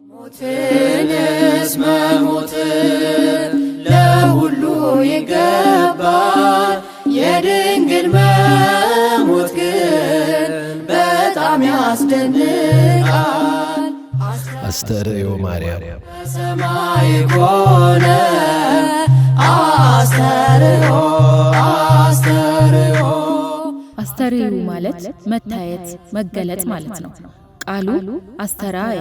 ሞትንስ መሞት ለሁሉ ይገባል፣ የድንግል መሞት ግን በጣም ያስደንቃል። አስተርእዮ ማርያም በሰማይ ኮነ አስተርእዮ አስተርእዮ። አስተርእዮ ማለት መታየት መገለጥ ማለት ነው። ቃሉ አስተርአየ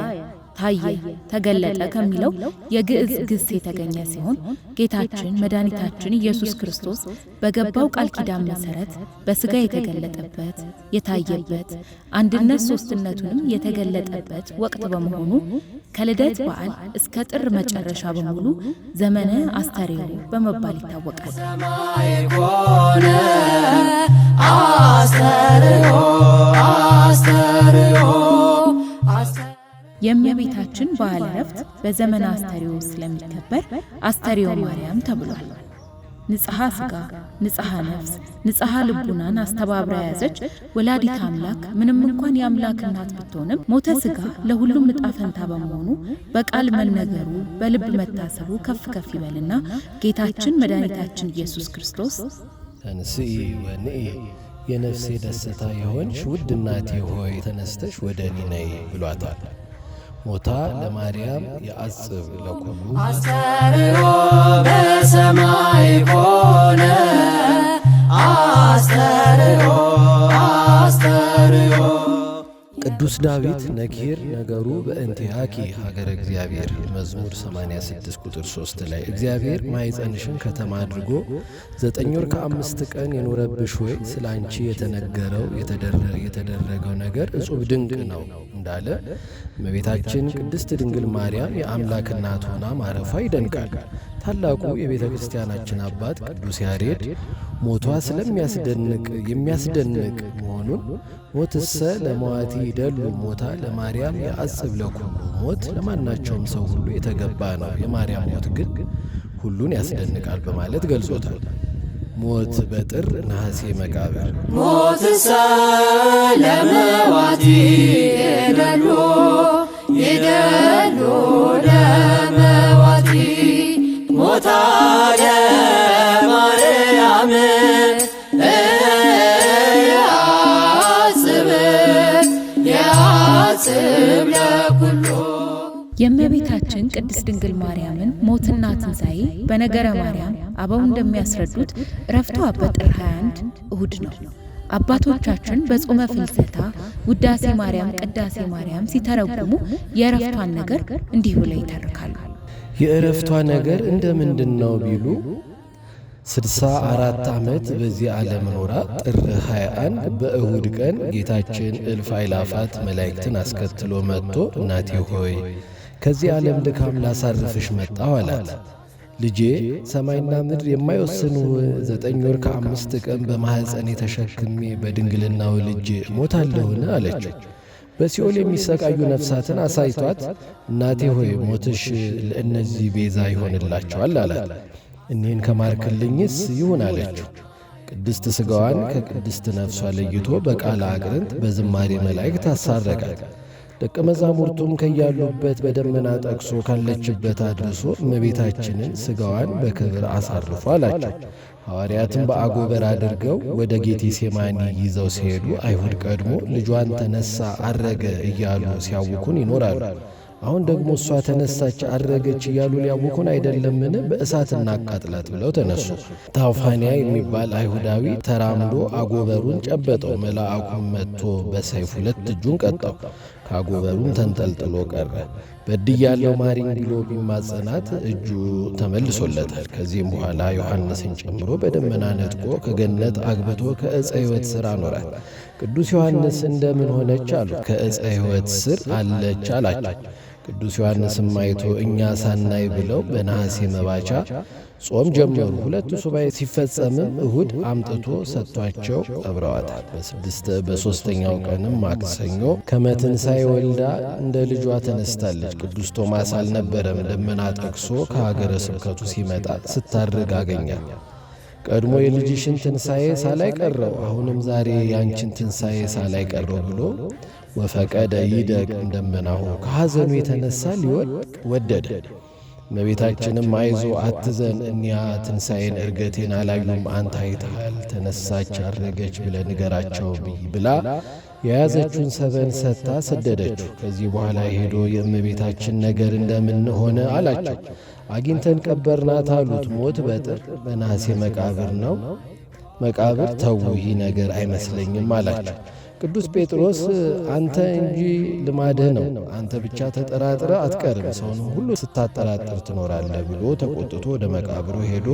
ታየ ተገለጠ ከሚለው የግዕዝ ግስ የተገኘ ሲሆን ጌታችን መድኃኒታችን ኢየሱስ ክርስቶስ በገባው ቃል ኪዳን መሰረት በሥጋ የተገለጠበት የታየበት አንድነት ሦስትነቱንም የተገለጠበት ወቅት በመሆኑ ከልደት በዓል እስከ ጥር መጨረሻ በሙሉ ዘመነ አስተርእዮ በመባል ይታወቃል። ሰማይ ኮነ አስተርእዮ አስተርእዮ። የእመቤታችን በዓለ ዕረፍት በዘመነ አስተርእዮ ስለሚከበር አስተርእዮ ማርያም ተብሏል። ንጽሐ ሥጋ ንጽሐ ነፍስ ንጽሐ ልቡናን አስተባብራ ያዘች ወላዲት አምላክ ምንም እንኳን የአምላክ እናት ብትሆንም ሞተ ሥጋ ለሁሉም ዕጣ ፈንታ በመሆኑ በቃል መነገሩ በልብ መታሰቡ ከፍ ከፍ ይበልና ጌታችን መድኃኒታችን ኢየሱስ ክርስቶስ ተንሥኢ ወንኢ የነፍሴ ደስታ የሆንሽ ውድ እናቴ ሆይ ተነስተሽ ወደ እኔ ነይ ብሏታል። ሞታ ለማርያም የአጽብ ለኩሉ አስተርእዮ በሰማይ ኮነ አስተርእዮ አስተርእዮ። ቅዱስ ዳዊት ነኪር ነገሩ በእንቲአኪ ሀገረ እግዚአብሔር መዝሙር 86 ቁጥር 3 ላይ እግዚአብሔር ማኅፀንሽን ከተማ አድርጎ 9 ወር ከ5 ቀን የኖረብሽ ሆይ ስለ አንቺ የተነገረው የተደረገው ነገር እጹብ ድንቅ ነው እንዳለ እመቤታችን ቅድስት ድንግል ማርያም የአምላክ እናት ሆና ማረፏ ይደንቃል። ታላቁ የቤተ ክርስቲያናችን አባት ቅዱስ ያሬድ ሞቷ የሚያስደንቅ መሆኑን ሞትሰ ለመዋቲ ይደሉ ሞታ ለማርያም የአጽብ ለኩሉ ሞት ለማናቸውም ሰው ሁሉ የተገባ ነው፣ የማርያም ሞት ግን ሁሉን ያስደንቃል በማለት ገልጾታል። ሞት በጥር ነሐሴ መቃብር ሞትሰ ለመዋቲ ይደሉ ይደሉ ለመዋቲ ሞታ ለማርያም ያጽብ ለኩሉ። የእመቤታችን ቅድስት ድንግል ማርያምን ሞትና ትንሣኤ በነገረ ማርያም አበው እንደሚያስረዱት ዕረፍቷ በጥር 21 እሁድ ነው። አባቶቻችን በጾመ ፍልሰታ ውዳሴ ማርያም ቅዳሴ ማርያም ሲተረጉሙ የዕረፍቷን ነገር እንዲህ ብለው ይተርካሉ። የዕረፍቷ ነገር እንደምንድን ነው ቢሉ 64 ዓመት በዚህ ዓለም ኖራ ጥር 21 በእሁድ ቀን ጌታችን እልፍ አእላፋት መላእክትን አስከትሎ መጥቶ እናቴ ሆይ ከዚህ ዓለም ድካም ላሳርፍሽ መጣሁ አላት። ልጄ ሰማይና ምድር የማይወስኑ 9 ወር ከ5 ቀን በማኅፀኔ ተሸክሜ በድንግልና ወልጄ እሞታለሁን አለችው። በሲኦል የሚሰቃዩ ነፍሳትን አሳይቷት እናቴ ሆይ ሞትሽ ለእነዚህ ቤዛ ይሆንላቸዋል አላት። እኔን ከማርክልኝስ ይሁን አለችው። ቅድስት ሥጋዋን ከቅድስት ነፍሷ ለይቶ በቃለ አቅርንት በዝማሬ መላእክት አሳረጋት። ደቀ መዛሙርቱም ከያሉበት በደመና ጠቅሶ ካለችበት አድርሶ እመቤታችንን ሥጋዋን በክብር አሳርፎ አላቸው። ሐዋርያትም በአጎበር አድርገው ወደ ጌቴሴማኒ ይዘው ሲሄዱ አይሁድ ቀድሞ ልጇን ተነሣ አረገ እያሉ ሲያውኩን ይኖራሉ። አሁን ደግሞ እሷ ተነሳች አረገች እያሉ ሊያውኩን አይደለምን? በእሳት እናቃጥላት ብለው ተነሱ። ታውፋንያ የሚባል አይሁዳዊ ተራምዶ አጎበሩን ጨበጠው። መልአኩም መጥቶ በሰይፍ 2 እጁን ቀጣው። ከአጎበሩም ተንጠልጥሎ ቀረ። በድያለው ማሪኝ ብሎ ቢማጸናት እጁ ተመልሶለታል። ከዚህም በኋላ ዮሐንስን ጨምሮ በደመና ነጥቆ ከገነት አግብቶ ከዕፀ ሕይወት ሥር አኖራት። ቅዱስ ዮሐንስ እንደምን ሆነች አሉ። ከዕፀ ሕይወት ሥር አለች አላቸው። ቅዱስ ዮሐንስም አይቶ እኛ ሳናይ ብለው በነሐሴ መባቻ ጾም ጀመሩ። 2 ሱባኤ ሲፈጸምም እሁድ አምጥቶ ሰጥቷቸው ቀብረዋታል። በሦስተኛው ቀንም ማክሰኞ ከመትንሣኤ ወልዳ እንደ ልጇ ተነስታለች። ቅዱስ ቶማስ አልነበረም። ደመና ጠቅሶ ከሀገረ ስብከቱ ሲመጣ ስታርግ አገኛት። ቀድሞ የልጅሽን ትንሣኤ ሳላይ ቀረው፣ አሁንም ዛሬ ያንቺን ትንሣኤ ሳላይ ቀረው ብሎ ወፈቀደ ይደቅ እንደመናሁ ከሐዘኑ የተነሣ ሊወድቅ ወደደ። እመቤታችንም አይዞ አትዘን፣ እኒያ ትንሣኤን እርገቴን አላዩም፣ አንተ አይተሃል፣ ተነሳች አረገች ብለ ንገራቸው ብላ የያዘችውን ሰበን ሰጥታ ሰደደችው። ከዚህ በኋላ ሄዶ የእመቤታችን ነገር እንደምን ሆነ አላቸው። አግኝተን ቀበርናት አሉት። ሞት በጥር በነሐሴ መቃብር ነው። መቃብር ተው፣ ይህ ነገር አይመስለኝም አላቸው። ቅዱስ ጴጥሮስ አንተ እንጂ ልማድህ ነው፣ አንተ ብቻ ተጠራጥረ አትቀርም፣ ሰውንም ሁሉ ስታጠራጥር ትኖራለህ ብሎ ተቆጥቶ ወደ መቃብሩ ሄዶ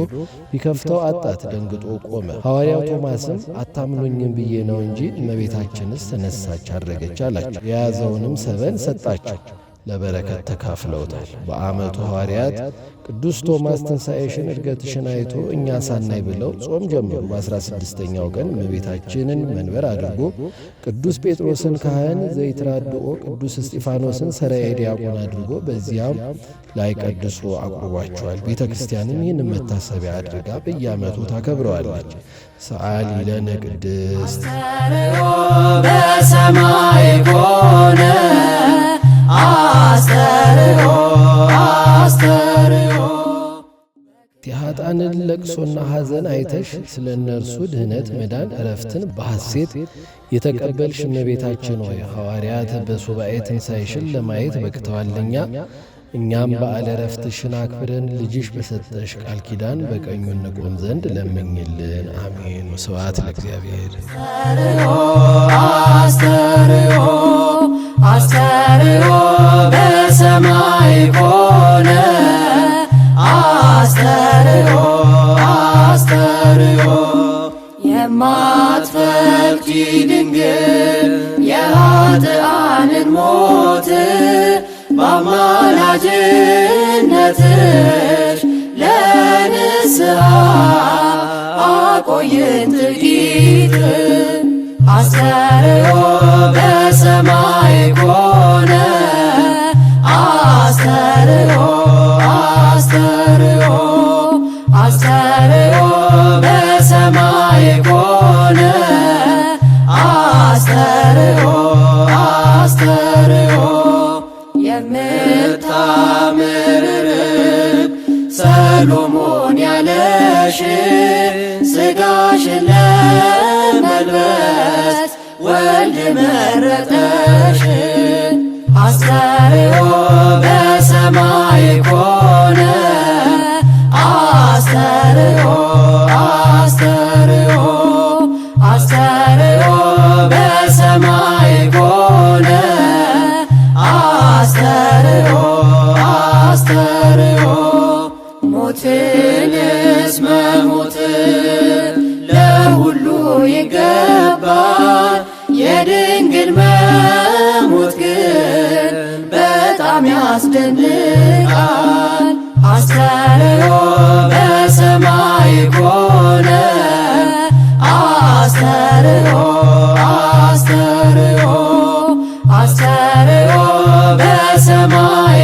ቢከፍተው አጣት። ደንግጦ ቆመ። ሐዋርያው ቶማስም አታምኑኝም ብዬ ነው እንጂ እመቤታችንስ ተነሳች አረገች አላቸው። የያዘውንም ሰበን ሰጣቸው። ለበረከት ተካፍለውታል። በዓመቱ ሐዋርያት ቅዱስ ቶማስ ትንሣኤሽን እርገትሽን አይቶ እኛ ሳናይ ብለው ጾም ጀመሩ። በ16ኛው ቀን እመቤታችንን መንበር አድርጎ ቅዱስ ጴጥሮስን ካህን ዘይትራድኦ ቅዱስ እስጢፋኖስን ሰራዬ ዲያቆን አድርጎ በዚያም ላይ ቀድሶ አቁርቧቸዋል። ቤተ ክርስቲያንም ይህን መታሰቢያ አድርጋ በየዓመቱ ታከብረዋለች። ሰዓሊ ለነ ቅድስት በሰማይ ኮነ አስተርእዮ አስተርእዮ። የኃጥአንን ለቅሶና ሐዘን አይተሽ ስለ እነርሱ ድኅነት መዳን ዕረፍትን በሐሴት የተቀበልሽ እመቤታችን ሆይ ሐዋርያት በሱባኤ ትንሣኤሽን ለማየት በቅተዋልና እኛም በዓለ ዕረፍትሽን አክብረን ልጅሽ በሰጠሽ ቃል ኪዳን በቀኙ እንቆም ዘንድ ለምኝልን። አሜን። ስብሐት ለእግዚአብሔር። አስተርእዮ አስተርእዮ በሰማይ ኮነ አስተርእዮ አስተርእዮ። የማትፈቅጂ ድንግል የኃጥአንን ሞት በአማላጅነትሽ ለንስሐ አቆየን ጥቂት። አስተርእዮ በሰማይ ኮነ አስተርእዮ አስተርእዮ አስተርእዮ በሰማይ ኮነ አስተርእዮ አስተርእዮ። የምታምር ሰሎሞን ያለሽ ሥጋሽን ለመልበስ ወልድ መረጠሽ። አስተርእዮ በሰማይ ኮነ አስተርእዮ አስተርእዮ አስተርእዮ በሰማይ ኮነ አስተርእዮ አስተርእዮ። ሞትንስ መሞት ለሁሉ ይገባል፣ የድንግል መሞት ግን በጣም ያስደንቃል። አስተርእዮ በሰማይ ኮነ አስተርእዮ አስተርእዮ አስተርእዮ በሰማይ